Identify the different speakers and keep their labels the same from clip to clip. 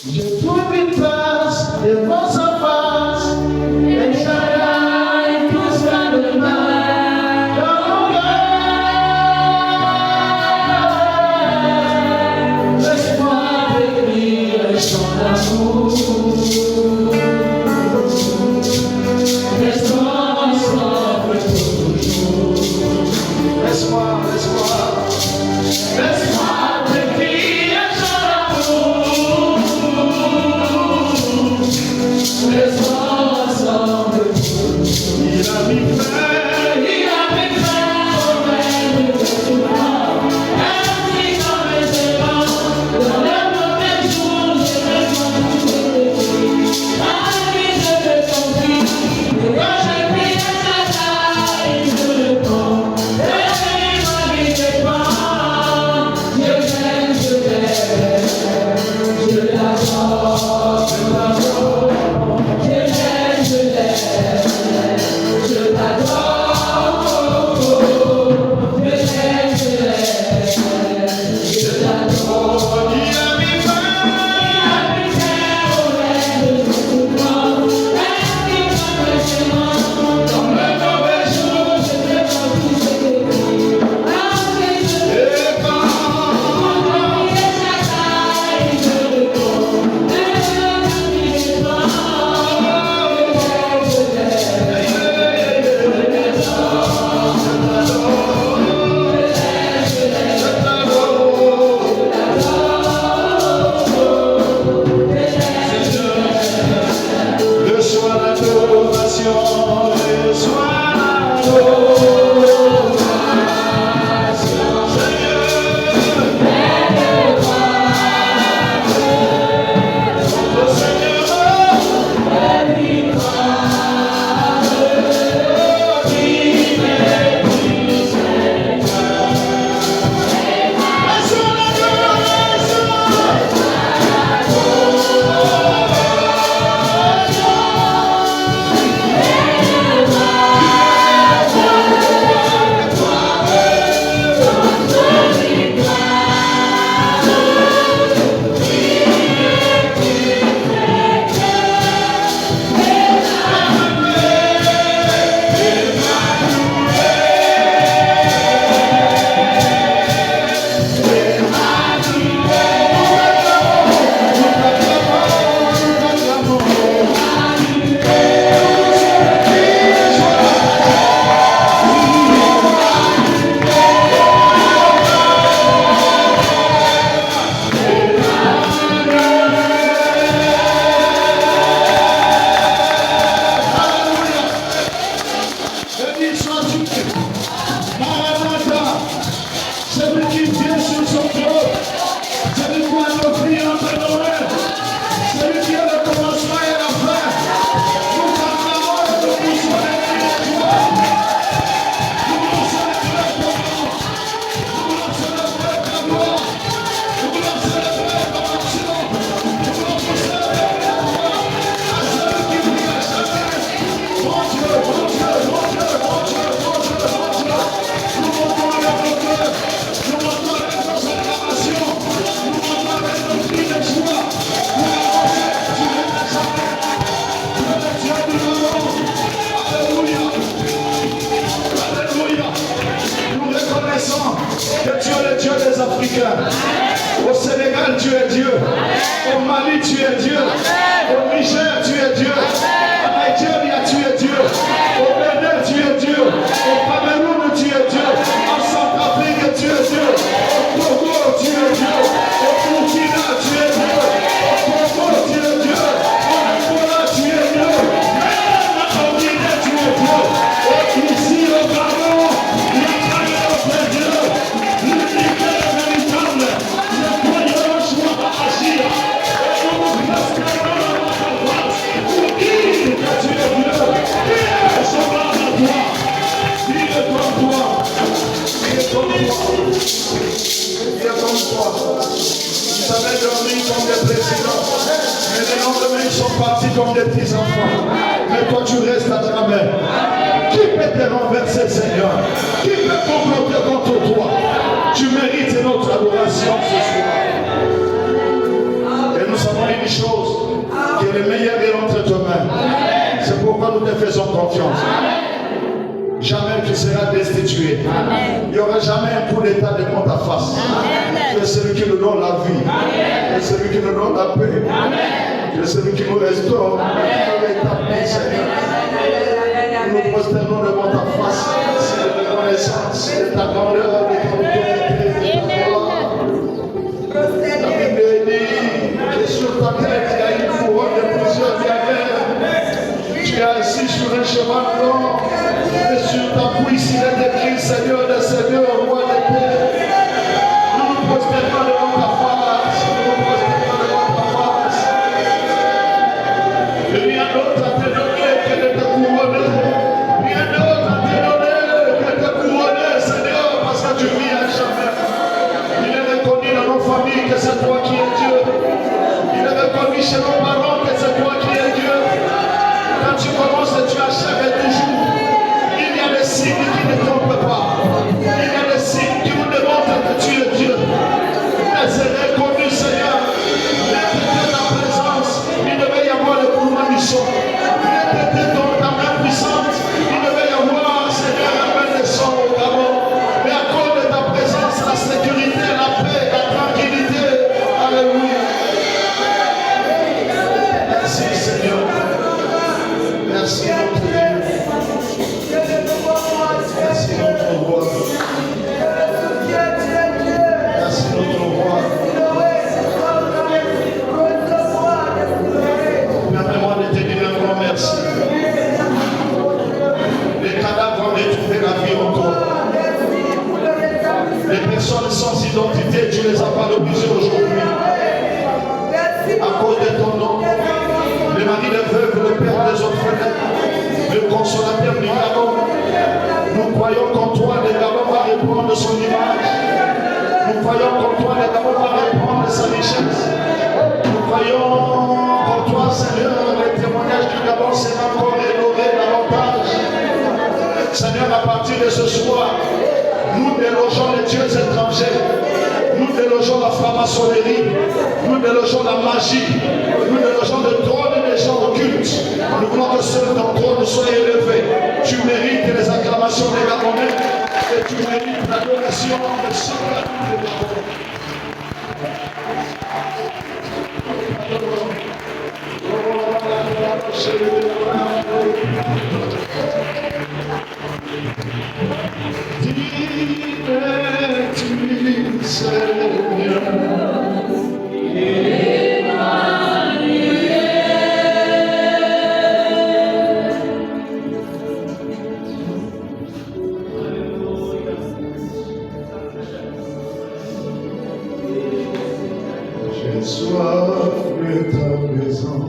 Speaker 1: Je trouve une place devant sa face. Et Shaddai poussera le mal dans mon cœur. Laisse-moi bénir son amour. Laisse-moi ensemble toujours. Laisse-moi bénir son amour. Laisse-moi ensemble. Il a mis fin au règne de tout le monde. Ainsi comme les aimants, dans les mauvais jours, je réponds tout le pays. À lui je me confie, et quand je prie à Shaddai, il me répond. Et il m'a dit dépend. Je t'aime, je l'adore, je l'adore. Je
Speaker 2: Au Sénégal, tu es Dieu. Au Mali, tu es Dieu. Au Niger, tu es Dieu. En Nigeria, tu es Dieu. Au Bénin, tu es Dieu. Au Cameroun, tu es Dieu. En Centrafrique, tu es Dieu. Au Togo, tu es Dieu. Au Burkina, tu es Dieu. Au Congo, tu es Dieu. Au Angola, tu es Dieu. Même en Guinée, tu es Dieu. Et ici, au Gabon, il y a pas d'autre Dieu. L'unité véritable. Le croyant choix à agir. Et nous respectons notre place. Pour qui que tu es Dieu. Qui est semblable à toi. Qui est comme toi. Qui est comme toi. Qui est comme toi. Ils avaient dormi comme des présidents. Mais les lendemains, ils sont partis comme des petits enfants. Mais toi, tu restes à jamais. Qui peut te renverser, Seigneur? Qui peut comploter contre toi? Tu mérites notre adoration ce soir. Et nous avons une chose pourquoi nous te faisons confiance. Jamais tu seras destitué. Il n'y aura jamais un coup d'état devant ta face. Tu es celui qui nous donne la vie. Tu es celui qui nous donne la paix. Tu es celui qui nous restaure. Seigneur. Nous nous prosternons devant ta face. C'est de reconnaissance de ta grandeur, de ton autorité, de ta gloire. La Bible dit que sur ta tête, il y a une couronne de plusieurs diadèmes. Tu es assis sur un cheval blanc. Et sur ta cuisse, il est écrit Seigneur des seigneurs, roi des paix. Nous nous prosternons devant ta face. Nous nous prosternons devant ta face. Et rien d'autre à te donner que de te couronner. Rien d'autre à te donner que de te couronner, Seigneur, parce que tu vis à jamais. Il est reconnu dans nos familles que c'est toi qui es Dieu. Il est reconnu chez nos parents que c'est toi qui es Dieu. Quand tu commences, tu achèves toujours. Il y a des signes qui ne trompent pas. Il y a des signes qui nous démontrent que tu es Dieu. Mais c'est reconnu, Seigneur. N'était ta présence, il devait y avoir le mouvement du son. N'était ta main puissante, il devait y avoir, Seigneur, la main des sons au Gabon. Mais à cause de ta présence, la sécurité, la paix, la tranquillité. Alléluia. Merci, Seigneur. Merci, notre Dieu. Merci notre roi. Merci notre roi. Permets-moi de te dire un grand merci. Les cadavres ont retrouvé la vie encore. Les personnes sans identité, tu les as valorisées aujourd'hui. À cause de ton nom, le mari des veuves, le père des orphelins, le consolateur du Gabon. Nous croyons qu'en toi, le Gabon va reprendre son image. Nous croyons qu'en toi, le Gabon va reprendre sa richesse. Nous croyons qu'en toi, Seigneur, le témoignage du Gabon sera encore rénové davantage. Seigneur, à partir de ce soir, nous délogeons les dieux étrangers. Nous délogeons la franc-maçonnerie. Nous délogeons la magie. Nous délogeons le trône des gens occultes. Nous voulons que seul ton trône soit élevé. Tu mérites les acclamations des Gabonais et tu mérites l'adoration de ceux des Dis-tu, Seigneur, j'ai soif de ta présence.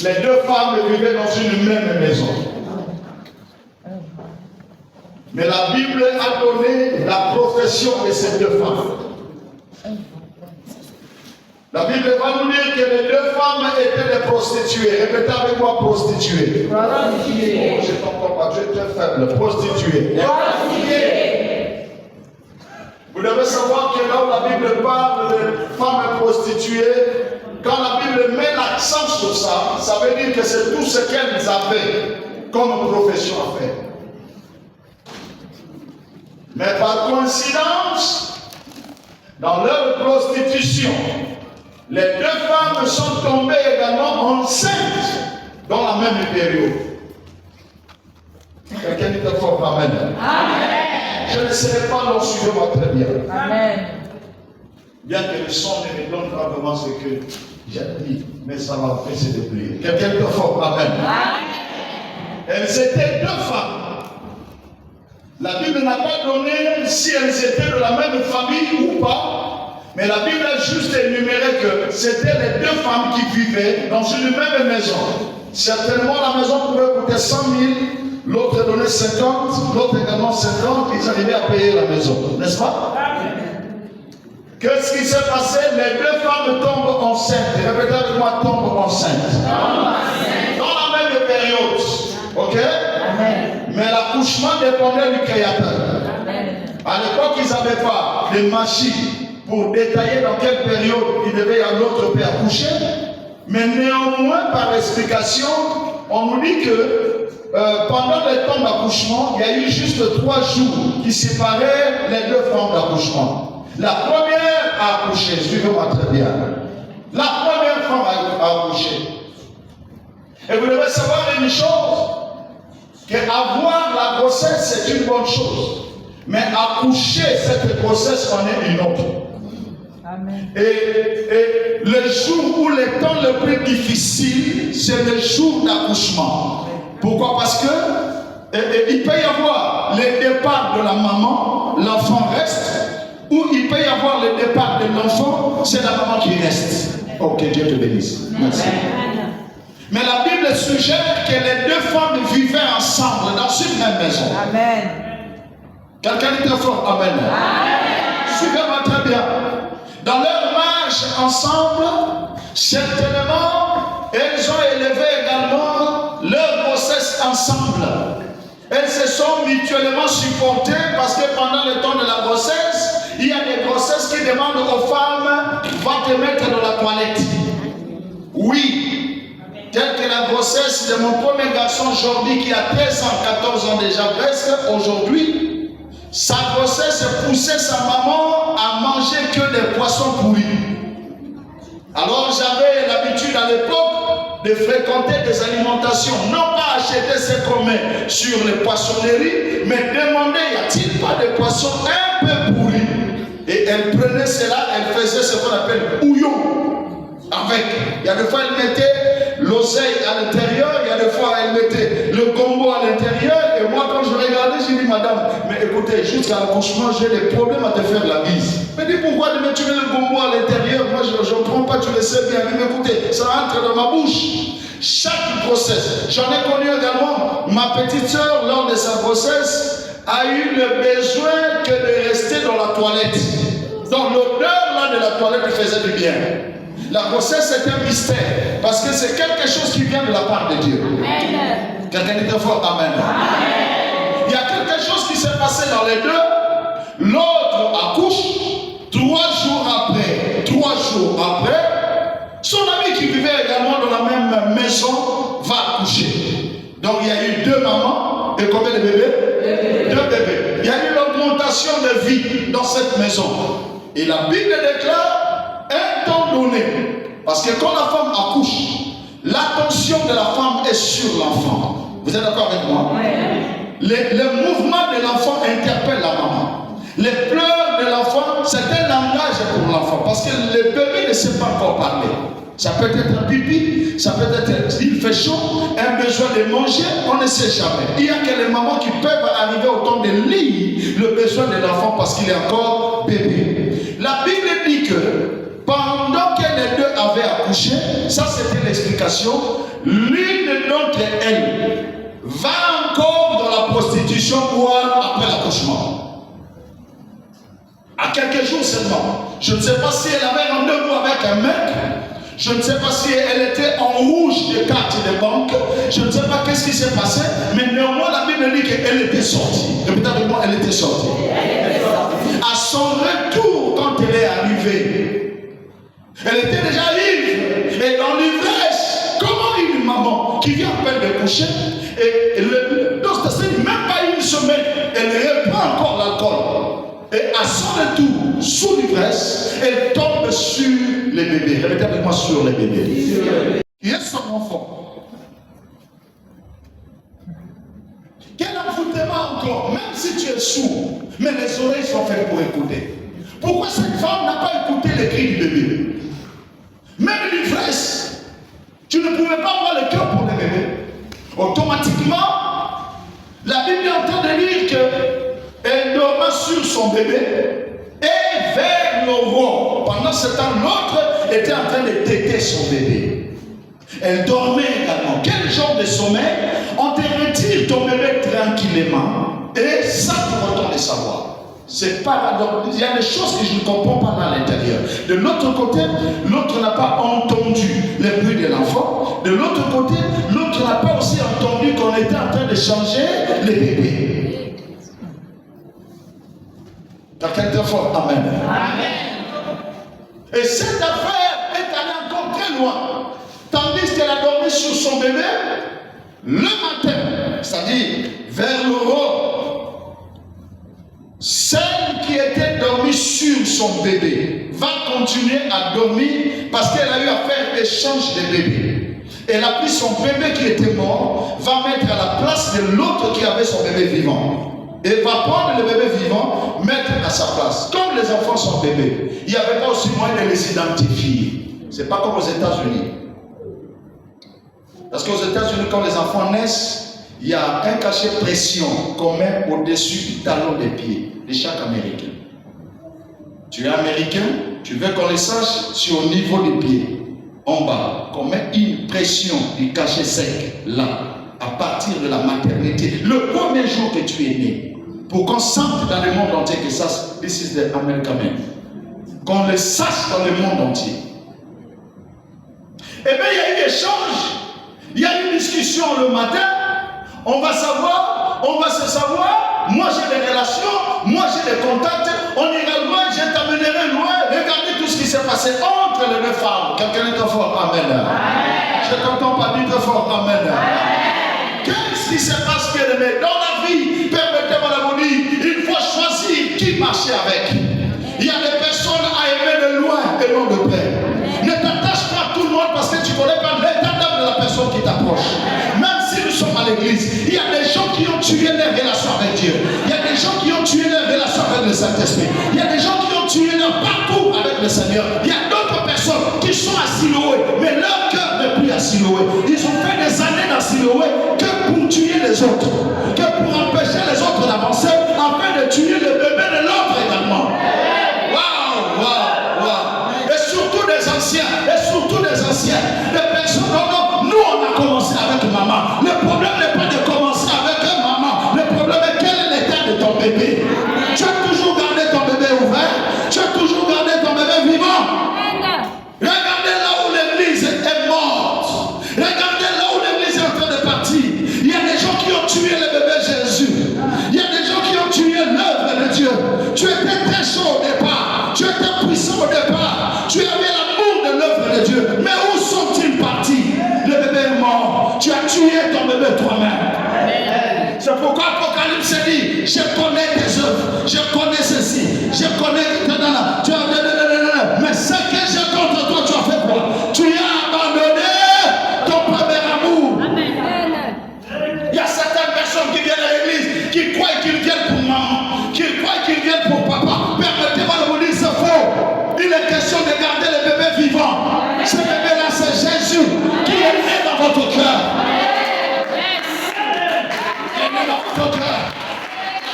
Speaker 2: Les deux femmes vivaient dans une même maison. Mais la Bible a donné la profession de ces deux femmes. La Bible va nous dire que les deux femmes étaient des prostituées. Répétez avec moi, prostituées.
Speaker 3: Prostituées.
Speaker 2: Oh, je t'entends pas, tu es très faible. Prostituées.
Speaker 3: Prostituées.
Speaker 2: Vous devez savoir que là où la Bible parle de femmes prostituées, quand la Bible met l'accent sur ça, ça veut dire que c'est tout ce qu'elles avaient comme profession à faire. Mais par coïncidence, dans leur prostitution, les deux femmes sont tombées également enceintes dans la même période. Quelqu'un dit fort amen. Amen. Je ne serai pas long, suivez-moi très bien. Amen. Bien que le son ne me donne pas vraiment ce que j'ai dit, mais ça va empêcher de prier. Quelqu'un dit fort amen. Amen. Elles étaient deux femmes. La Bible n'a pas donné si elles étaient de la même famille ou pas, mais la Bible a juste énuméré que c'était les deux femmes qui vivaient dans une même maison. Certainement la maison pouvait coûter 100 000, l'autre donnait 50, l'autre également 50, ils arrivaient à payer la maison, n'est-ce pas? Qu'est-ce qui s'est passé? Les deux femmes tombent enceintes. Répétez avec moi, tombent enceintes. Dans la même période, ok? Amen. Mais l'accouchement dépendait du créateur. À l'époque, ils n'avaient pas de machine pour détailler dans quelle période il devait y avoir l'autre peut accoucher. Mais néanmoins, par explication, on nous dit que pendant le temps d'accouchement, il y a eu juste 3 jours qui séparaient les deux formes d'accouchement. La première a accouché, suivez-moi très bien. La première femme a accouché. Et vous devez savoir une chose, qu'avoir la grossesse, c'est une bonne chose. Mais accoucher cette grossesse en est une autre. Amen. Et le jour où le temps le plus difficile, c'est le jour d'accouchement. Pourquoi? Parce que il peut y avoir le départ de la maman, l'enfant reste, ou il peut y avoir le départ de l'enfant, c'est la maman qui reste. Ok, Dieu te bénisse. Merci. Amen. Mais la Bible suggère que les deux femmes vivaient ensemble dans une même maison. Amen. Quelqu'un dit très fort amen. Amen. Suivez-moi très bien. Dans leur marche ensemble, certainement, elles ont élevé également leur grossesse ensemble. Elles se sont mutuellement supportées parce que pendant le temps de la grossesse, il y a des grossesses qui demandent aux femmes, va te mettre dans la toilette. Oui. Telle que la grossesse de mon premier garçon Jordi qui a 13 ans, 14 ans déjà presque, aujourd'hui, sa grossesse poussait sa maman à manger que des poissons pourris. Alors j'avais l'habitude à l'époque de fréquenter des alimentations, non pas acheter ce qu'on met sur les poissonneries, mais demander y a-t-il pas de poissons un peu pourris. Et elle prenait cela, elle faisait ce qu'on appelle bouillon avec. Il y a des fois elle mettait l'oseille à l'intérieur, il y a des fois elle mettait le gombo à l'intérieur, et moi quand je regardais, j'ai dit madame, mais écoutez, jusqu'à l'accouchement, j'ai des problèmes à te faire la bise. Elle dit pourquoi tu mets le gombo à l'intérieur? Moi je ne comprends pas, tu le sais bien. Mais écoutez, ça entre dans ma bouche. Chaque grossesse, j'en ai connu également, ma petite soeur lors de sa grossesse a eu le besoin que de rester dans la toilette. Donc l'odeur là de la toilette lui faisait du bien. La grossesse est un mystère parce que c'est quelque chose qui vient de la part de Dieu. Amen. Quelqu'un dit très fort amen. Amen. Il y a quelque chose qui s'est passé dans les deux. L'autre accouche 3 jours après, son ami qui vivait également dans la même maison va accoucher. Donc il y a eu 2 mamans et combien de bébés? 2 bébés. Il y a eu l'augmentation de vie dans cette maison. Et la Bible déclare un temps donné, parce que quand la femme accouche, l'attention de la femme est sur l'enfant. Vous êtes d'accord avec moi? Le mouvement de l'enfant interpelle la maman. Les pleurs de l'enfant, c'est un langage pour l'enfant, parce que le bébé ne sait pas encore parler. Ça peut être un pipi, ça peut être il fait chaud, un besoin de manger, on ne sait jamais. Il y a que les mamans qui peuvent arriver au temps de lire le besoin de l'enfant parce qu'il est encore bébé. La Bible dit que pendant que les deux avaient accouché, ça c'était l'explication, l'une d'entre elles va encore dans la prostitution boire après l'accouchement. À quelques jours seulement. Je ne sais pas si elle avait rendez-vous avec un mec. Je ne sais pas si elle était en rouge des cartes de banque. Je ne sais pas qu'est-ce qui s'est passé. Mais néanmoins, la Bible dit qu'elle était sortie. Répétez avec moi, elle était sortie. À son retour, quand elle est arrivée, elle était déjà ivre. Et dans l'ivresse, comment une maman qui vient à peine de coucher, et donc c'est même pas une semaine, elle reprend encore l'alcool. Et à son retour, sous l'ivresse, elle tombe sur les bébés. Répétez avec moi, sur les bébés. Qui est son enfant? Quel envoûtement encore, même si tu es sourd, mais les oreilles sont faites pour écouter. Pourquoi cette femme n'a pas écouté les cris du bébé? Même l'ivresse, tu ne pouvais pas avoir le cœur pour les bébés. Automatiquement, la Bible est en train de dire qu'elle dormait sur son bébé et vers l'aurore. Pendant ce temps, l'autre était en train de téter son bébé. Elle dormait également. Quel genre de sommeil? On te retire ton bébé tranquillement et sans pour autant le savoir. C'est paradoxal. Il y a des choses que je ne comprends pas à l'intérieur. De l'autre côté, l'autre n'a pas entendu le bruit de l'enfant. De l'autre côté, l'autre n'a pas aussi entendu qu'on était en train de changer le bébé. Dans quel temps fort? Amen. Amen. Et cette affaire est allée encore très loin. Tandis qu'elle a dormi sur son bébé, le matin, c'est-à-dire vers l'aurore, celle qui était dormie sur son bébé va continuer à dormir parce qu'elle a eu à faire échange de bébés. Elle a pris son bébé qui était mort, va mettre à la place de l'autre qui avait son bébé vivant. Et va prendre le bébé vivant, mettre à sa place. Comme les enfants sont bébés, il n'y avait pas aussi moyen de les identifier. C'est pas comme aux États-Unis. Parce qu'aux États-Unis, quand les enfants naissent, il y a un cachet pression qu'on met au-dessus du talon des pieds de chaque Américain. Tu es Américain, tu veux qu'on le sache, sur au niveau des pieds, en bas, qu'on met une pression du cachet sec, là, à partir de la maternité, le premier jour que tu es né, pour qu'on sente dans le monde entier que ça, this is the American man. Qu'on le sache dans le monde entier. Eh bien, il y a eu échange. Il y a une discussion le matin, on va savoir, on va se savoir, moi j'ai des relations, moi j'ai des contacts, on ira loin, je t'amènerai loin, regardez tout ce qui s'est passé entre les deux femmes. Quelqu'un est fort, amen. Je ne t'entends pas dire très fort, amen. Qu'est-ce qui se passe, bien-aimé? Dans la vie, permettez-moi de vous dire, il faut choisir qui marcher avec. Il y a des personnes à aimer de loin et non de près. Ne t'attache pas à tout le monde parce que tu ne connais pas l'état d'âme de la personne qui t'approche. Même si nous sommes à l'église, il y a des gens qui ont tué leur relation avec Dieu. Il y a des gens qui ont tué leur relation avec le Saint-Esprit. Il y a des gens qui ont tué leur parcours avec le Seigneur. Il y a d'autres personnes qui sont à Siloé, mais leur cœur n'est plus à Siloé. Ils ont fait des années dans Siloé que pour tuer les autres, que pour empêcher les autres d'avancer, afin de tuer le bébé de l'autre également. Des personnes, non, nous on a commencé avec maman. Le problème n'est pas de commencer avec maman. Le problème est quel est l'état de ton bébé. Tu as toujours gardé ton bébé ouvert. Tu as toujours gardé ton bébé vivant. Regardez là où l'église est morte. Regardez là où l'église est en train de partir. Il y a des gens qui ont tué le bébé Jésus. Il y a des gens qui ont tué l'œuvre de Dieu. Tu étais très chaud au départ. Tu étais puissant au départ. Tu avais l'amour de l'œuvre de Dieu. Mais où sont-ils partis? Le bébé est mort. Tu as tué ton bébé toi-même. C'est pourquoi Apocalypse dit, je connais tes œuvres, je connais ceci, je connais tu as mais ce que j'ai contre toi, tu as fait quoi? Tu as abandonné ton premier amour. Il y a certaines personnes qui viennent à l'église, qui croient qu'ils viennent pour maman, qui croient qu'ils viennent pour papa. Permettez-moi de vous dire, c'est faux. Il est question de garder le bébé vivant. Ce bébé-là, c'est Jésus qui est né dans votre cœur.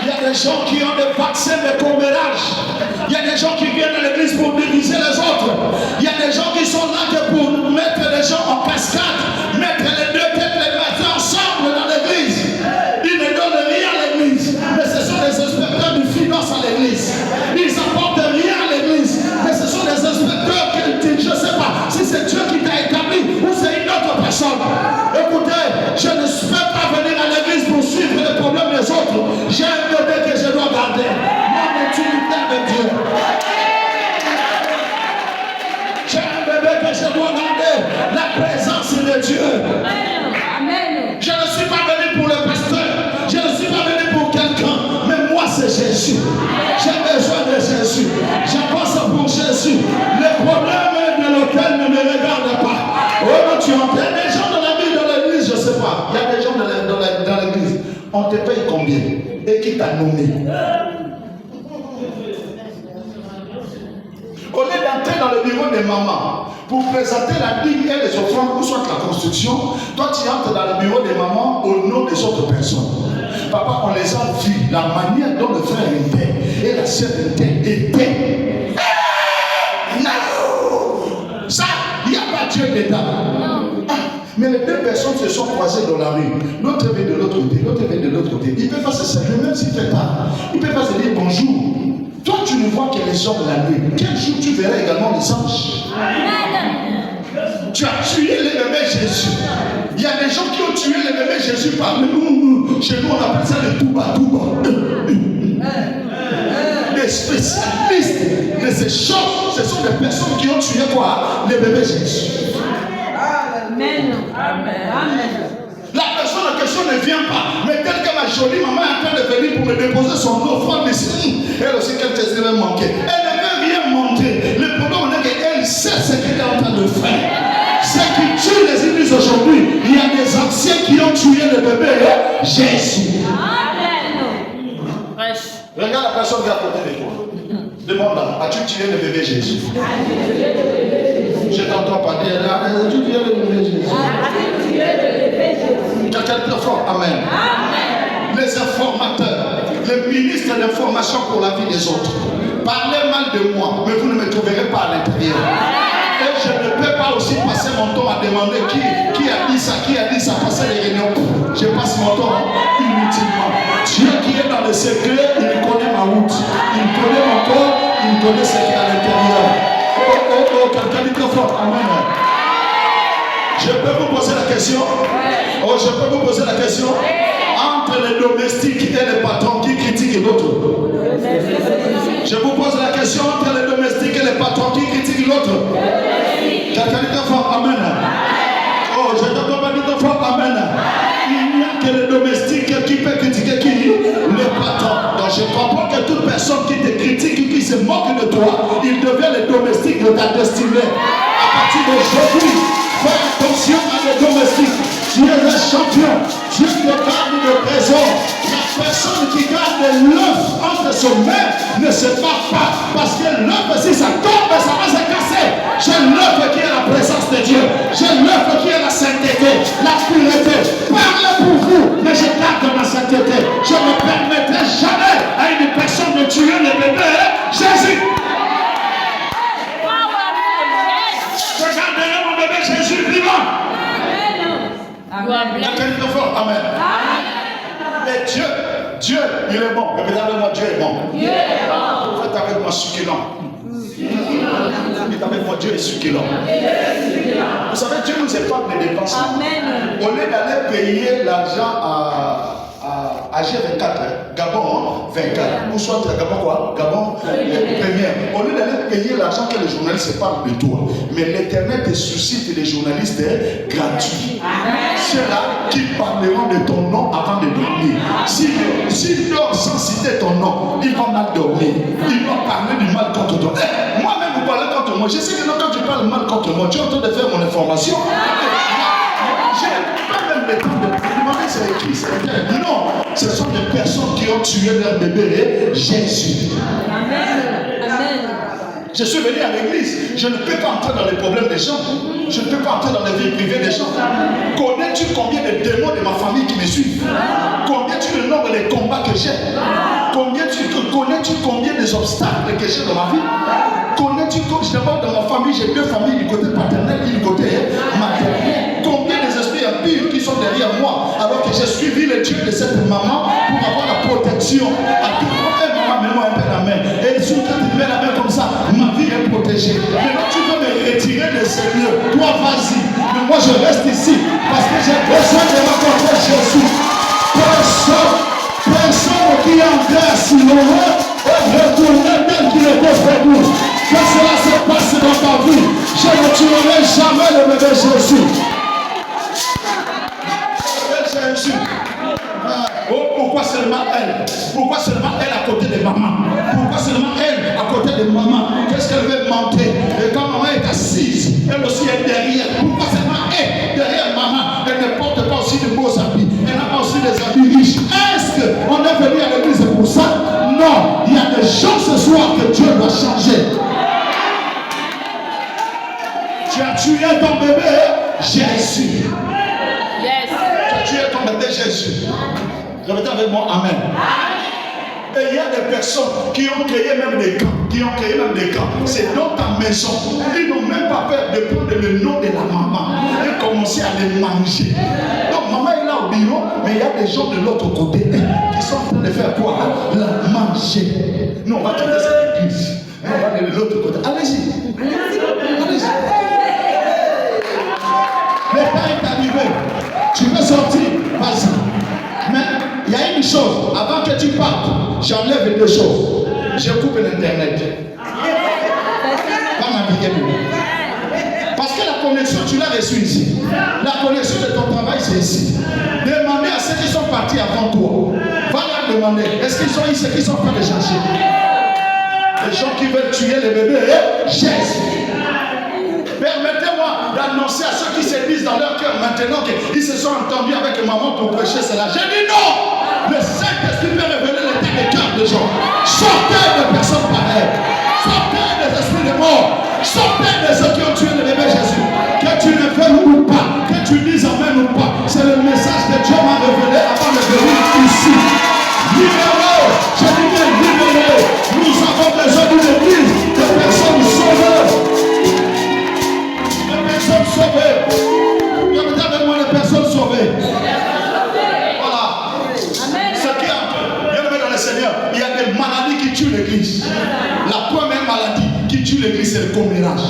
Speaker 2: Il y a des gens qui ont des vaccins de commérage. Il y a des gens qui viennent à l'église pour diviser les autres. Il y a des gens qui sont là que pour mettre les gens en cascade, mettre les dois garder la présence de Dieu.
Speaker 3: Amen.
Speaker 2: Je ne suis pas venu pour le pasteur. Je ne suis pas venu pour quelqu'un. Mais moi, c'est Jésus. J'ai besoin de Jésus. J'avance pour Jésus. Le problème de l'hôtel ne me regarde pas. Oh non, tu entends des gens dans la vie, dans l'église, je ne sais pas. Il y a des gens dans l'église. On te paye combien? Et qui t'a nommé? Au lieu d'entrer dans le bureau des mamans pour présenter la dîme et les offrandes ou soit la construction, toi tu entres dans le bureau des mamans au nom des autres personnes. Papa, on les a vus, la manière dont le frère était et la sœur était. Non! Ça, il n'y a pas Dieu dedans. Mais les deux personnes se sont croisées dans la rue. L'autre vient de l'autre côté, l'autre vient de l'autre côté. Il ne peut pas se saluer, même s'il fait tard. Il ne peut pas se dire bonjour. Toi, tu ne vois que les hommes la nuit. Quel jour tu verras également les anges? Tu as tué les bébés Jésus. Il y a des gens qui ont tué les bébés Jésus par nous. Chez nous, on appelle ça le touba. Les spécialistes de ces choses, ce sont des personnes qui ont tué quoi? Les bébés Jésus.
Speaker 3: Amen. Amen.
Speaker 2: La personne en question ne vient pas. Mais telle que ma jolie maman est en train de venir pour me déposer son offrande ici, elle aussi quelques éléments manqués. Elle ne veut rien montrer. Le problème est qu'elle sait ce qu'elle est en train de faire. Ce qui tue les églises aujourd'hui, il y a des anciens qui ont tué le bébé Jésus.
Speaker 3: Amen.
Speaker 2: Regarde la personne qui est à côté de toi. Demande-la, as-tu tué le bébé Jésus? Je t'entends pas dire, as-tu tué le bébé Jésus? Quelqu'un de fort, amen. Les informateurs, les ministres d'information pour la vie des autres, parlez mal de moi, mais vous ne me trouverez pas à l'intérieur. Et je ne peux pas aussi passer mon temps à demander qui a dit ça, passer les réunions. Je passe mon temps inutilement. Dieu qui est dans le secret, il connaît ma route, il connaît mon corps, il connaît ce qui est à l'intérieur. Oh, quelqu'un dit très fort, amen. Je peux vous poser la question? Oh, je peux vous poser la question? Entre les domestiques et les patrons, qui critiquent l'autre? Je vous pose la question entre les domestiques et les patrons, qui critiquent l'autre? Quelqu'un dit très fort, amen. Oh, je t'entends pas dire très fort, amen. Il n'y a que les domestiques qui peuvent critiquer qui? Les patrons. Donc je comprends que toute personne qui te critique, qui se moque de toi, il devient le domestique de ta destinée. À partir d'aujourd'hui, fais attention à les domestiques. Tu es un champion. Dieu te garde le trésor. La personne qui garde l'œuf entre ses mains ne se bat pas. Parce que l'œuf, si ça tombe, ça va se casser. J'ai l'œuf qui est la présence de Dieu. J'ai l'œuf qui est la sainteté, la pureté. Parle pour vous, mais je garde ma sainteté. Je ne permettrai jamais à une personne de tuer le bébé Jésus. Je garderai mon bébé Jésus vivant.
Speaker 3: Amen.
Speaker 2: Amen. Mais Dieu, il est bon. Répétez avec moi, Dieu est bon.
Speaker 3: Dieu est bon.
Speaker 2: Faites avec moi succulent. Faites avec moi, Dieu est succulent. Vous savez, Dieu nous épargne des dépenses.
Speaker 3: Amen.
Speaker 2: Au lieu d'aller payer l'argent à G24, Gabon 24, ou soit Gabon quoi? Gabon première. Au lieu d'aller payer l'argent que les journalistes parlent de toi, mais l'Éternel te suscite les journalistes gratuits. Ceux-là qui parleront de ton nom avant de dormir. S'ils dorment sans citer ton nom, ils vont mal dormir. Ils vont parler du mal contre toi. Moi-même, vous parlez contre moi. Je sais que quand tu parles mal contre moi, tu es en train de faire mon information. Je n'ai pas même le temps de demander c'est qui, c'est lequel. Non, ce sont des personnes qui ont tué leur bébé Jésus.
Speaker 3: Amen. Amen.
Speaker 2: Je suis venu à l'église. Je ne peux pas entrer dans les problèmes des gens. Je ne peux pas entrer dans les vies privées des gens. Connais-tu combien de démons de ma famille qui me suivent? Connais-tu le nombre des combats que j'ai? Connais-tu combien des obstacles que j'ai dans ma vie? Connais-tu d'abord dans ma famille, j'ai deux familles du côté paternel et du côté maternel. Combien des esprits impurs qui sont derrière moi alors que j'ai suivi le Dieu de cette maman pour avoir la protection à tout moment. Maman, mets-moi un peu la main. Et surtout, tu mets la main comme ça, ma vie est protégée. Maintenant, tu veux me retirer de ce lieu. Toi, vas-y. Mais moi, je reste ici parce que j'ai besoin de rencontrer Jésus. Personne qui est en grâce, il aura retourné tel qu'il était pour nous. Que cela se passe dans ta vie. aujourd'hui, je ne tuerai jamais le bébé Jésus. Jésus. Oh, pourquoi seulement elle? Pourquoi seulement elle à côté de maman? Pourquoi seulement elle à côté de maman? Qu'est-ce qu'elle veut monter? Et quand maman est assise, elle aussi est derrière. Pourquoi seulement elle derrière maman? Elle ne porte pas aussi de beaux habits. Elle n'a pas aussi des habits riches. Est-ce qu'on est venu à l'église pour ça? Non. Il y a des gens ce soir que Dieu doit changer. Tu as tué ton bébé Jésus.
Speaker 3: Yes.
Speaker 2: Tu as tué ton bébé Jésus. Répétez avec moi, amen. Et il y a des personnes qui ont créé même des camps. C'est dans ta maison. Ils n'ont même pas peur de prendre le nom de la maman et commencer à les manger. Donc maman est là au bureau, mais il y a des gens de l'autre côté qui sont en train de faire quoi? La manger. Nous, on va quitter cette église. On va aller de l'autre côté. Allez-y. Allez-y. Le temps est arrivé. Tu veux sortir? Vas-y. Mais il y a une chose, avant que tu partes, j'enlève deux choses. Je coupe l'internet. Pas naviguer. Parce que la connexion, tu l'as reçue ici. La connexion de ton travail, c'est ici. Demandez à ceux qui sont partis avant toi. Va leur demander, est-ce qu'ils sont ici, qu'ils sont en train de chercher? Les gens qui veulent tuer les bébés, Jésus. Permettez-moi d'annoncer à ceux qui se disent dans leur cœur maintenant qu'ils se sont entendus avec maman pour prêcher cela. J'ai dit non! Le Saint-Esprit peut révéler l'état des cœurs des gens. Sortez des personnes pareilles. Sortez des esprits de mort. Sortez de ceux qui ont tué le bébé Jésus. Que tu le veuilles ou pas, que tu dises amen ou pas, c'est le message que Dieu m'a révélé avant de venir ici. Libérez! J'ai dit bien libérez! Nous avons besoin d'une église de personnes sauvées. Sauvées. Regardez avec moi les personnes sauvées. Voilà. Ce qui a, bien aimé dans le Seigneur, il y a des maladies qui tuent l'église. La première maladie qui tue l'église, c'est le commérage.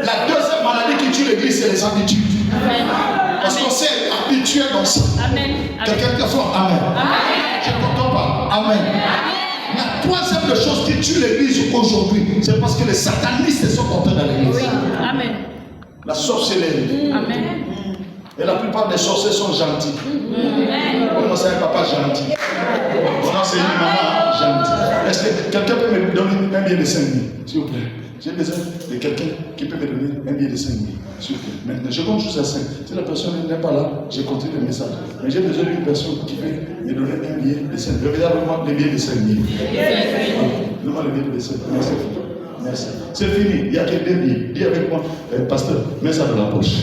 Speaker 2: La deuxième maladie qui tue l'église, c'est les habitudes. Parce qu'on s'est habitué dans ça. Quelqu'un qui a fait amen. Je ne comprends pas. Amen. La troisième chose qui tue l'église aujourd'hui, c'est parce que les satanistes sont entrés dans l'église.
Speaker 3: Amen.
Speaker 2: La sorcellerie.
Speaker 3: Amen.
Speaker 2: Et la plupart des sorciers sont gentils. On c'est un papa gentil. On c'est une maman gentille. Est-ce que quelqu'un peut me donner un billet de 5 000, s'il vous plaît? J'ai besoin de quelqu'un qui peut me donner un billet de 5 000, s'il vous plaît. Maintenant, je compte juste à 5. Si la personne n'est pas là, je continue le message. Mais j'ai besoin d'une personne qui peut me donner un billet de 5 000. Regardez-moi les billets de 5 000. Donne-moi le billet de 5 000. Merci. Merci. C'est fini. Il n'y a que 2 billets. Dis avec moi, pasteur, mets ça dans la poche.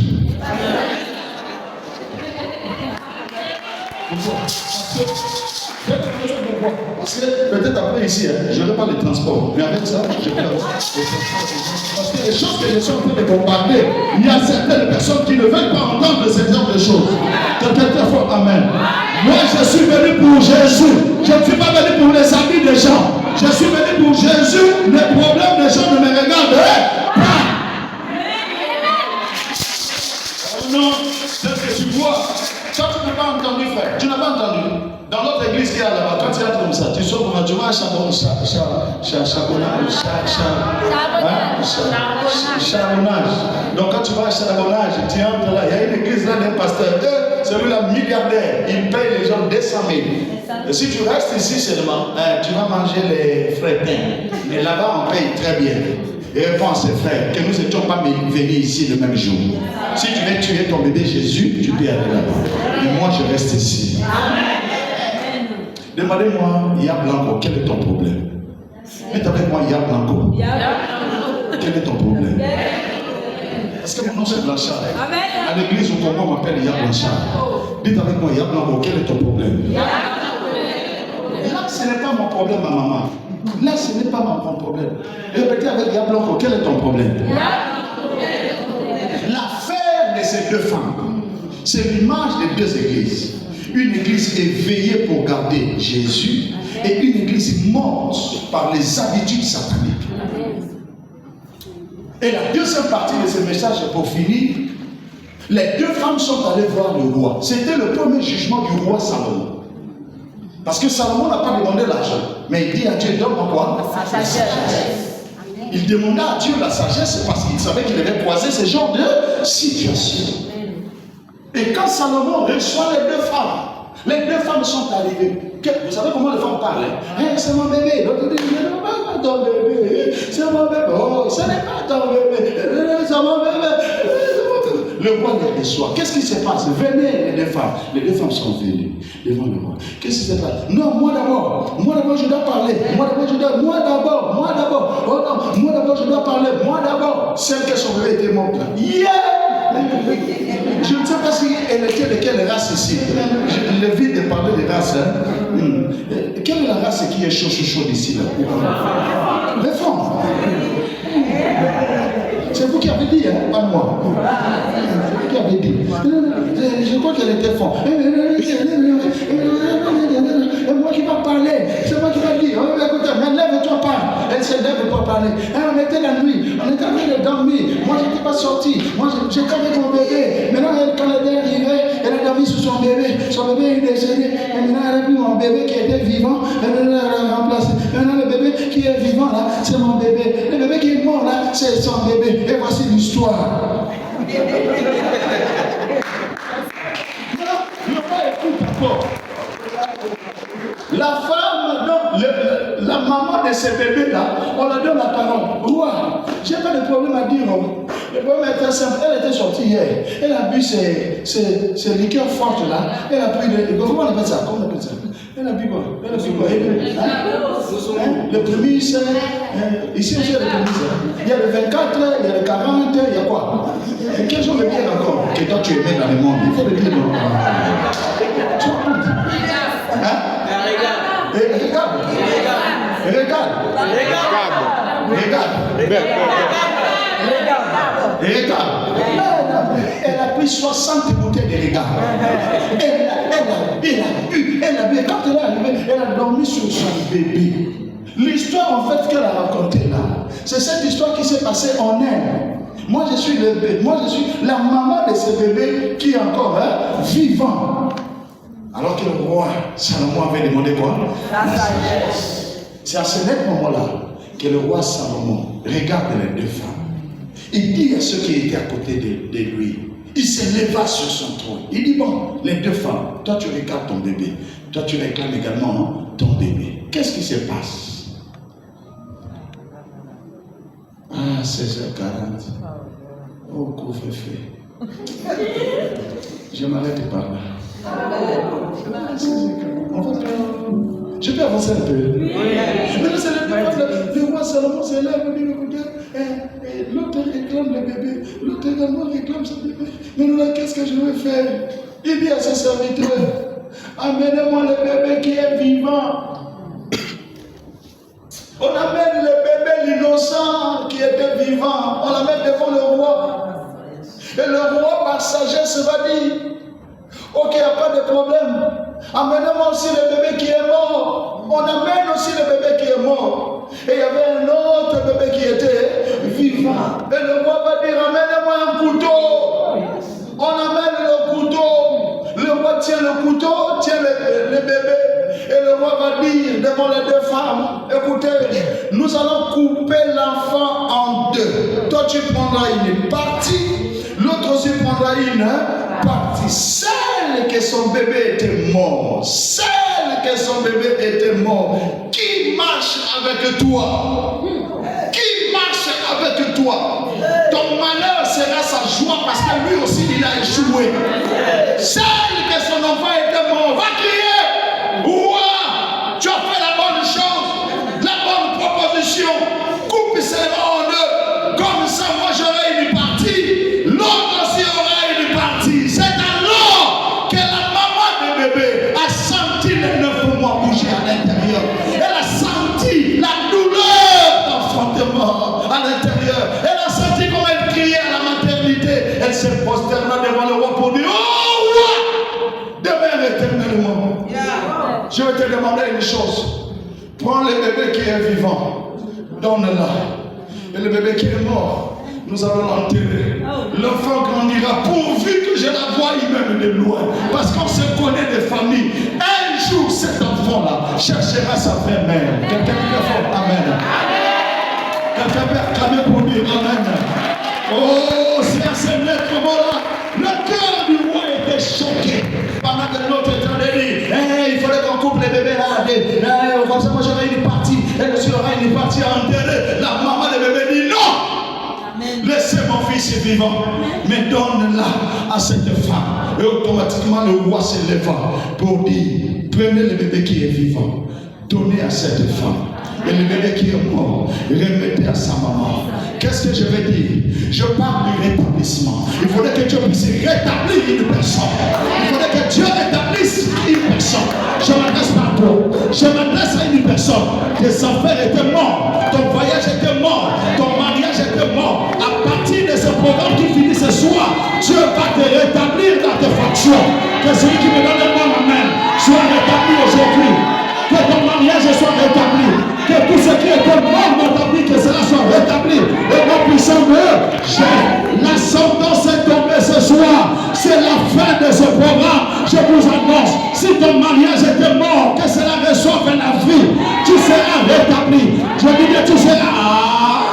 Speaker 2: Parce que peut-être après ici, je n'aurai pas de transport. Mais avec ça, je peux avoir des transports. Parce que les choses que je suis en train de bombarder, il y a certaines personnes qui ne veulent pas entendre ce genre de choses. Quelqu'un dit amen. Moi, je suis venu pour Jésus. Je ne suis pas venu pour les amis des gens. Je suis venu pour Jésus. Les problèmes des gens ne me regardent pas. Oh non, c'est ce que tu vois. Toi, tu n'as pas entendu, frère. Tu n'as pas entendu. Dans notre église qui est là-bas, quand tu es comme ça, tu sors comme tu vas à charbonnage. Donc quand tu vas à charbonnage, tu entres là, il y a une église là d'un pasteur, celui-là milliardaire, il paye les gens 200 000. Et si tu restes ici seulement, tu vas manger les frétins. Mais là-bas, on paye très bien. Et réponds à ses frères que nous n'étions pas venus ici le même jour. Si tu veux tuer ton bébé Jésus, tu peux aller là-bas. Et moi, je reste ici. Demandez-moi, Ya Blanco, quel est ton problème? Dites avec moi, Ya Blanco. Quel est ton problème? Est-ce que mon nom c'est Blanchard? À l'église au Congo, on m'appelle Ya Blanchard. Dites avec moi, Ya Blanco, quel est ton problème? Là, ce n'est pas mon problème, ma maman. Là, ce n'est pas mon problème. Répétez avec Ya Blanco, quel est ton problème? L'affaire de ces deux femmes, c'est l'image des deux églises. Une église éveillée pour garder Jésus et une église morte par les habitudes sataniques. Et la deuxième partie de ce message, pour finir, les deux femmes sont allées voir le roi. C'était le premier jugement du roi Salomon. Parce que Salomon n'a pas demandé l'argent, mais il dit à Dieu, donne-moi quoi? La sagesse. il demanda à Dieu la sagesse parce qu'il savait qu'il avait croisé ce genre de situation. Et quand Salomon reçoit les deux femmes sont arrivées. Vous savez comment les femmes parlent? C'est mon bébé. L'autre dit, non, pas ton bébé. C'est mon bébé. Oh, ce n'est pas ton bébé. C'est mon bébé. Le roi les reçoit. Qu'est-ce qui se passe? Venez les deux femmes. Les deux femmes sont venues devant le roi. Qu'est-ce qui se passe? Non, moi d'abord. Moi d'abord, je dois parler. Moi d'abord, je dois. Moi d'abord. Moi d'abord. Oh non, moi d'abord, je dois parler. Moi d'abord. Celle que son bébé était morte. Yeah! Je ne sais pas si elle était de quelle race ici. Je l'évite de parler de race. Quelle est la race qui est chaud ici là? Les femmes. C'est vous qui avez dit, hein, pas moi. C'est vous qui avez dit. Je crois qu'elle était femme. Et moi qui va parler. C'est moi qui va dire. Écoutez, mais lève-toi pas. Elle se lève pour parler. On était la nuit. On était en train de dormir. Moi, je n'étais pas sorti. Moi, j'étais avec mon bébé. Maintenant, quand elle est arrivée, elle a dormi sur son bébé. Son bébé est décédé. Et maintenant, elle a pris mon bébé qui était vivant. Elle l'a remplacé. Maintenant, le bébé qui est vivant là, c'est mon bébé. Le bébé qui est mort là, c'est son bébé. Et voici l'histoire. Le roi écoute d'abord. La femme, donc, la maman de ce bébé-là, on la donne la parole. Roi, j'ai pas de problème à dire. Le problème était simple. Elle était sortie hier. Elle a bu ces liqueurs fortes là. Elle a pris comment on appelle ça? Comment on appelle ça? Elle a bu quoi? Elle a bu quoi? Le prémisse. Ici aussi, il y a le prémisse. Il y a le 24, il y a le 40, il y a quoi? Et quels sont les biens encore que toi tu aimais dans le monde? Il faut le dire. Hein? Regarde. Elle a pris 60 bouteilles de regard. Elle a bu. Quand elle est arrivée, elle a dormi sur son bébé. L'histoire en fait qu'elle a racontée là, c'est cette histoire qui s'est passée en Inde. Moi je suis la maman de ce bébé qui est encore vivant. Alors que le roi Salomon avait demandé quoi? La sagesse. C'est à ce moment-là que le roi Salomon regarde les deux femmes. Il dit à ceux qui étaient à côté de lui, il se leva sur son trône. Il dit, bon, les deux femmes, toi tu regardes ton bébé, toi tu réclames également ton bébé. Qu'est-ce qui se passe? Ah, 16h40. Oh, couvre-feu. Je m'arrête par là. Je peux avancer un peu. Le roi Salomon se lève et dit, regarde, l'autre réclame le bébé, l'autre également réclame son bébé. Mais nous là, qu'est-ce que je vais faire? Il dit à ses serviteurs, amenez-moi le bébé qui est vivant. On amène le bébé, l'innocent qui était vivant, on l'amène devant le roi. Et le roi, par sagesse, va dire, ok, il n'y a pas de problème. Amenez-moi aussi le bébé qui est mort. On amène aussi le bébé qui est mort. Et il y avait un autre bébé qui était vivant. Et le roi va dire, amenez-moi un couteau. On amène le couteau. Le roi tient le couteau, tient le bébé. Et le roi va dire devant les deux femmes, écoutez, nous allons couper l'enfant en deux. Toi tu prendras une partie, l'autre aussi prendra une partie. Celle que son bébé était mort, celle que son bébé était mort, qui marche avec toi? Qui marche avec toi? Ton malheur sera sa joie parce que lui aussi il a échoué. Celle que son enfant était mort, va crier, roi, tu as fait la bonne chose, la bonne proposition, coupe cela en deux, comme ça moi j'aurai une partie, l'autre aussi aura une partie. C'est alors que la maman de bébé a senti les 9 mois bouger à l'intérieur. Elle a senti la douleur d'enfantement à l'intérieur. Elle a senti comme elle criait à la maternité. Elle se prosterna devant le roi pour dire, oh roi, demeure éternellement. Je vais te demander une chose. Prends le bébé qui est vivant, donne-la. Et le bébé qui est mort, nous allons l'enterrer. L'enfant grandira pourvu que je la voie même de loin. Parce qu'on se connaît des familles. Un jour, cet enfant-là cherchera sa vraie mère. Quelqu'un qui est fort. Amen. Elle fait acclamer pour lui. Amen. Oh, c'est à ce moment-là. Le cœur du roi était choqué. Pendant que l'autre était en train de dire, hey, il fallait qu'on coupe les bébés là. Comme ça, moi j'aurais une partie. Et je serai une partie enterrée. La maman des bébés dit non. Laissez mon fils vivant. Mais donne-la à cette femme. Et automatiquement le roi se leva pour dire, prenez le bébé qui est vivant. Donnez à cette femme. Et le bébé qui est mort, remettez à sa maman. Qu'est-ce que je veux dire? Je parle du rétablissement. Il faudrait que Dieu puisse rétablir une personne. Il faudrait que Dieu rétablisse une personne. Je m'adresse pas à toi. Je m'adresse à une personne. Tes affaires étaient morts. Ton voyage était mort. Ton mariage était mort. À partir de ce programme qui finit ce soir, Dieu va te rétablir dans tes fonctions. Que celui qui me donne le nom, amen, soit rétabli aujourd'hui. Que ton mariage soit rétabli. Que tout ce qui était mort dans ta vie, que cela soit rétabli. Et mon puissant Dieu, l'ascendance est tombée ce soir. C'est la fin de ce programme. Je vous annonce, si ton mariage était mort, que cela reçoive la vie. Tu seras rétabli. Je dis que tu seras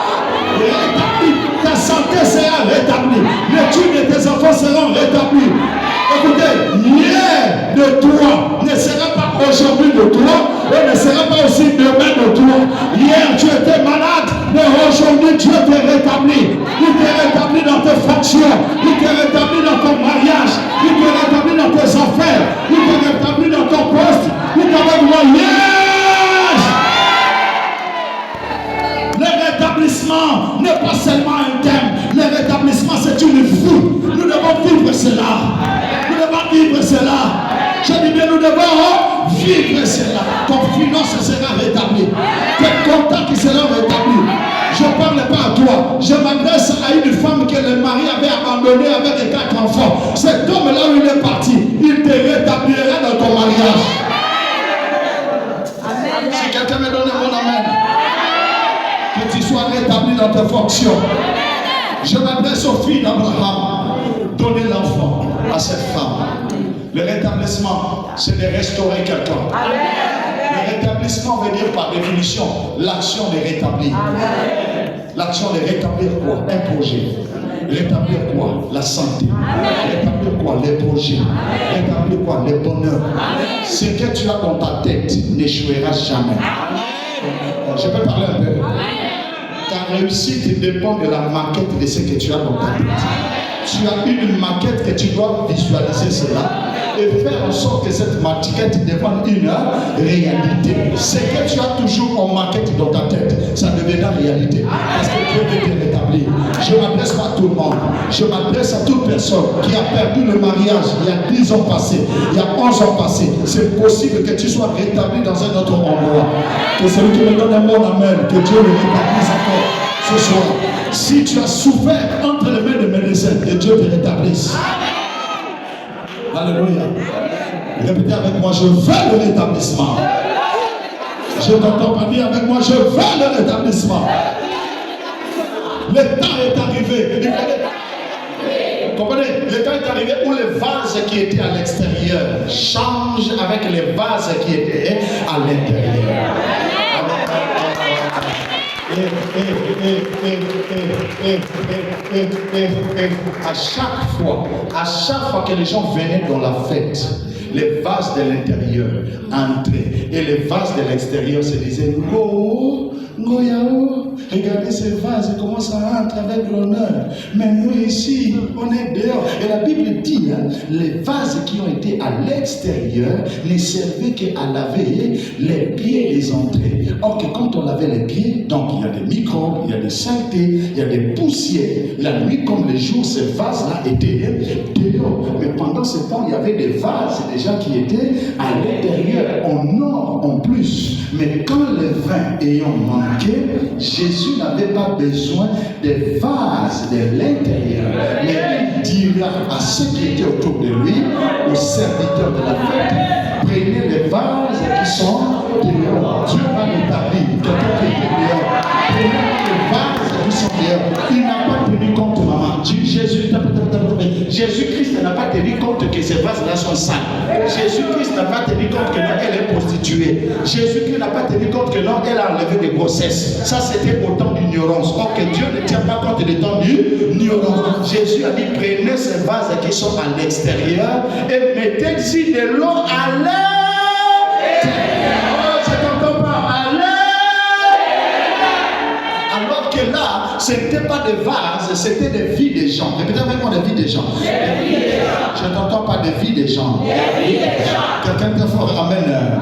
Speaker 2: rétabli. Ta santé sera rétablie. L'étude de tes enfants seront rétablis. Écoutez, hier de toi ne sera pas aujourd'hui de toi et ne sera pas aussi demain de toi. Hier tu étais malade, mais aujourd'hui Dieu t'est rétabli. Il t'est rétabli dans tes fonctions, il t'est rétabli dans ton mariage, il t'est rétabli dans tes affaires, il t'est rétabli dans ton poste, il t'a dit yes! Le rétablissement n'est pas seulement un thème, le rétablissement c'est une vie. Nous devons vivre cela. Nous devons vivre cela. Je dis bien, nous devons vivre cela. Ton finance sera rétablie. Tes contacts seront rétablis. Je ne parle pas à toi. Je m'adresse à une femme que le mari avait abandonnée avec 4 enfants. Cet homme-là où il est parti, il te rétablira dans ton mariage. Amen. Si quelqu'un me donne un bon amen, que tu sois rétabli dans tes fonctions. Je m'adresse aux filles d'Abraham. Donnez l'enfant à cette femme. Le rétablissement, c'est de restaurer quelqu'un. Le rétablissement veut dire par définition l'action de rétablir. L'action de rétablir quoi? Un projet. Rétablir quoi? La santé. Rétablir quoi? Les projets. Rétablir quoi? Les bonheurs. Ce que tu as dans ta tête n'échouera jamais. Je peux parler un peu. Ta réussite dépend de la maquette de ce que tu as dans ta tête. Tu as une maquette que tu dois visualiser cela et faire en sorte que cette maquette devienne une réalité. Ce que tu as toujours en maquette dans ta tête, ça deviendra réalité. Parce que Dieu veut te rétablir. Je ne m'adresse pas à tout le monde. Je m'adresse à toute personne qui a perdu le mariage il y a 10 ans passés, il y a 11 ans passés. C'est possible que tu sois rétabli dans un autre endroit. Que celui qui me donne un mot amen, que Dieu le rétablisse encore ce soir. Si tu as souffert entre les mains de médecins, que Dieu te rétablisse. Alléluia. Répétez avec moi, je veux le rétablissement. Je t'entends pas dire avec moi, je veux le rétablissement. Le temps est arrivé. Comprenez? Le temps est arrivé où les vases qui étaient à l'extérieur changent avec les vases qui étaient à l'intérieur. À chaque fois que les gens venaient dans la fête, les vases de l'intérieur entraient et les vases de l'extérieur se disaient Ngo, Ngo Yao, regardez ces vases, comment ça entre avec l'honneur. Mais nous ici, on est dehors. Et la Bible dit, les vases qui ont été à l'extérieur ne servaient qu'à laver les pieds et les entrées. Or que quand on lavait les pieds, donc il y a des microbes, il y a des saletés, il y a des poussières. La nuit comme le jour, ces vases-là étaient dehors. Mais pendant ce temps, il y avait des vases déjà qui étaient à l'intérieur, en or en plus. Mais quand le vin ayant manqué, Jésus n'avait pas besoin des vases de l'intérieur. Mais il dira à ceux qui étaient autour de lui, aux serviteurs de la fête, prenez les vases qui sont dehors. Dieu va rétablir quelqu'un qui était dehors. Prenez les vases qui sont dehors. Il n'a pas tenu compte, maman. Jésus, Jésus-Christ n'a pas tenu compte que ces vases-là sont sales. Jésus-Christ n'a pas tenu compte que non, elle est prostituée. Jésus-Christ n'a pas tenu compte que non, elle a enlevé des grossesses. Ça, c'était autant d'ignorance. Or que Dieu ne tient pas compte de temps d'ignorance. Jésus a dit, prenez ces vases qui sont à l'extérieur et mettez-y de l'eau à l'intérieur. Oh, je t'entends pas. À l'intérieur. Alors que là, ce n'était pas des vases, c'était des vies des gens. Répétez avec moi, des vies des gens. Je n'entends pas des vies des gens. Quelqu'un de fort, amen.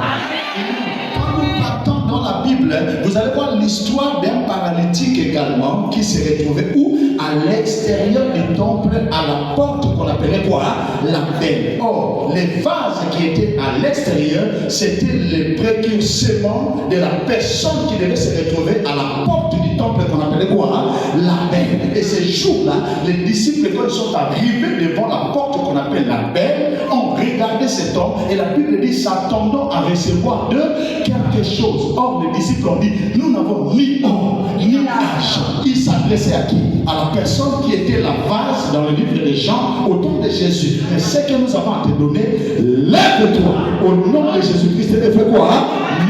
Speaker 2: Quand nous partons dans la Bible, vous allez voir l'histoire d'un paralytique également qui s'est retrouvé où? À l'extérieur du temple, à la porte qu'on appelait quoi? La belle. Or, les vases qui étaient à l'extérieur, c'était les précurseurs de la personne qui devait se retrouver à la porte du temple qu'on appelait quoi? La belle. Et ces jours-là, les disciples, quand ils sont arrivés devant la porte qu'on appelle la belle, ont regardé cet homme et la Bible dit s'attendant à recevoir de quelque chose. Or, les disciples ont dit, nous n'avons ni or, ni argent. Ils s'adressaient à qui? À la personne qui était la vase dans le livre des Jean au temps de Jésus. Mais ce que nous avons à te donner, lève-toi au nom de Jésus-Christ et fais quoi?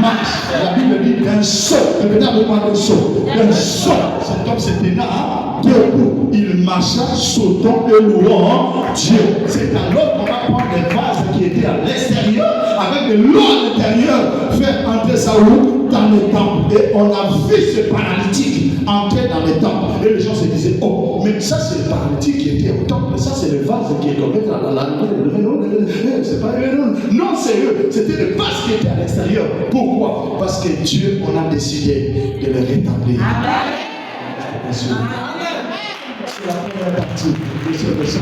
Speaker 2: Marche. La Bible dit d'un saut. Répétez avec moi d'un saut. D'un saut. Cet homme s'était là debout. Il marcha sautant et louant Dieu. C'est alors qu'on va prendre les vases qui étaient à l'extérieur avec de l'eau à l'intérieur, faire entrer ça où? Dans le temple. Et on a vu ce paralytique entrer dans le temple. Et les gens se disaient, oh, mais ça c'est le paralytique qui était au temple. Ça c'est le vase qui est tombé dans la c'est pas eux. Non, c'est eux. C'était le vase qui était à l'extérieur. Pourquoi? Parce que Dieu, on a décidé de le rétablir. C'est la première partie de ça.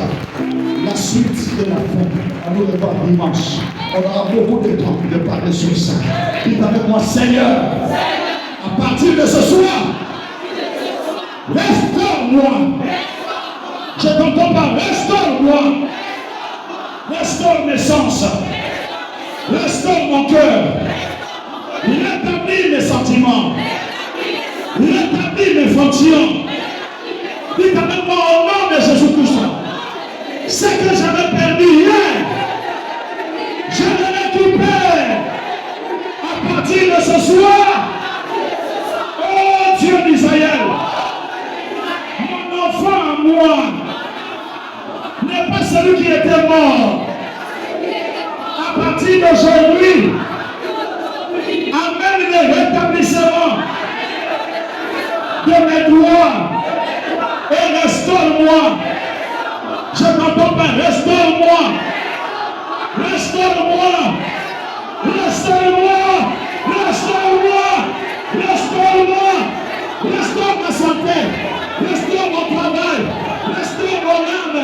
Speaker 2: La suite de la fin, on nous revoit dimanche. On aura beaucoup de temps de parler sur ça. Dites avec moi, Seigneur, à partir de ce soir, restaure-moi. Je t'entends pas, restaure-moi. Restaure mes sens. Restaure mon cœur. Rétablis mes sentiments. Rétablis mes fonctions. Dites avec moi au nom de Jésus-Christ. Ce que j'avais perdu hier, je le récupère à partir de ce soir. Oh Dieu d'Israël, mon enfant à moi n'est pas celui qui était mort. À partir d'aujourd'hui, amène le rétablissement de mes droits et restaure-moi. Je n'entends pas, restaure-moi. Restaure-moi. Restaure-moi. Restaure-moi. Restaure-moi. Restaure ma santé. Restaure mon travail. Restaure mon âme.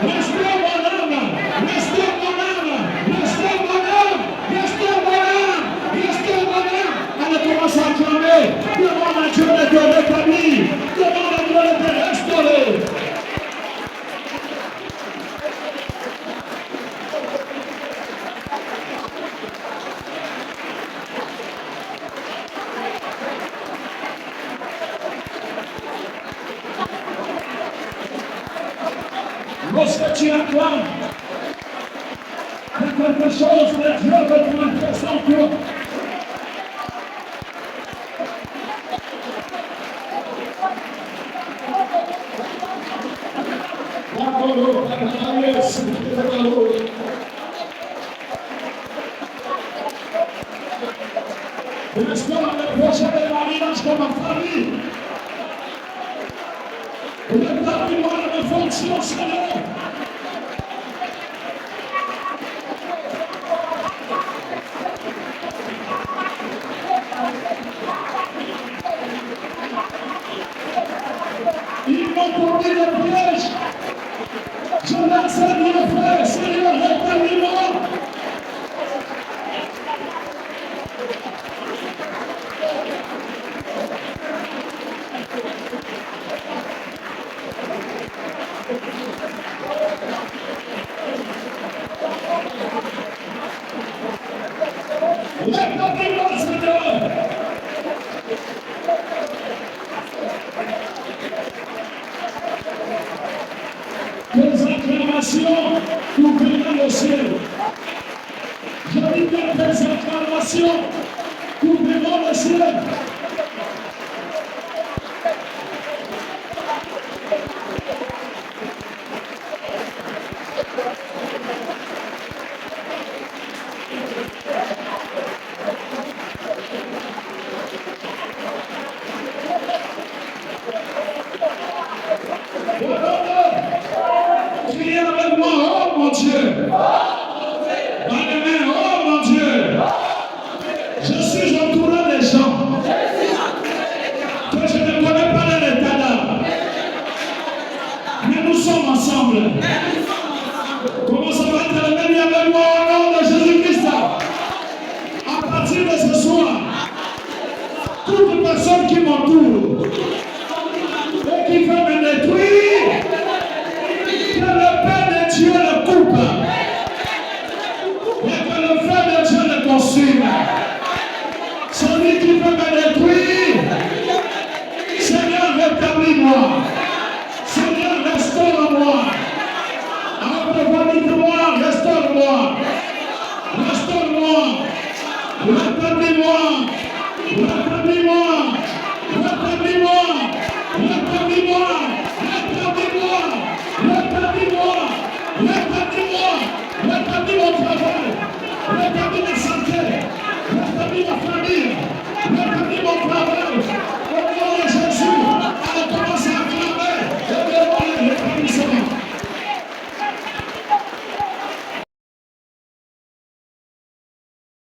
Speaker 2: Restaure mon âme. Restaure mon âme. Restaure mon âme. Restaure mon âme. Restaure mon âme. Allez, commence à clamer. Demande à Dieu de te rétablir. Demande à Dieu de te restaurer. Lorsque tu acclames, c'est quelque chose que Dieu veut te manifester en toi. Restaure le projet de mariage de ma famille. Rétablis-moi mes fonctions, Seigneur. Ils m'ont tourné le piège. Je lance mon frère, Seigneur, rétablis-moi. Rétablis-moi, Seigneur. Tes acclamations
Speaker 1: acclamations, ouvrez le ciel. Je dis que des acclamations, ouvrez le ciel. Criez avec moi, oh mon Dieu. Bien-aimé, oh mon Dieu. Je suis entouré des gens que je ne connais pas dans l'état d'âme. Mais nous sommes ensemble. Comment ça va être levé avec moi au nom de Jésus-Christ? À partir de ce soir, toute personne qui m'entoure et qui veut me détruire, que le Père de Dieu le coupe et que le Père de Dieu le consume. Celui qui veut me détruire, Seigneur, rétablis-moi. Seigneur, restaure-moi. Restaure-moi. Restaure-moi. Restaure-moi. Rétablis-moi.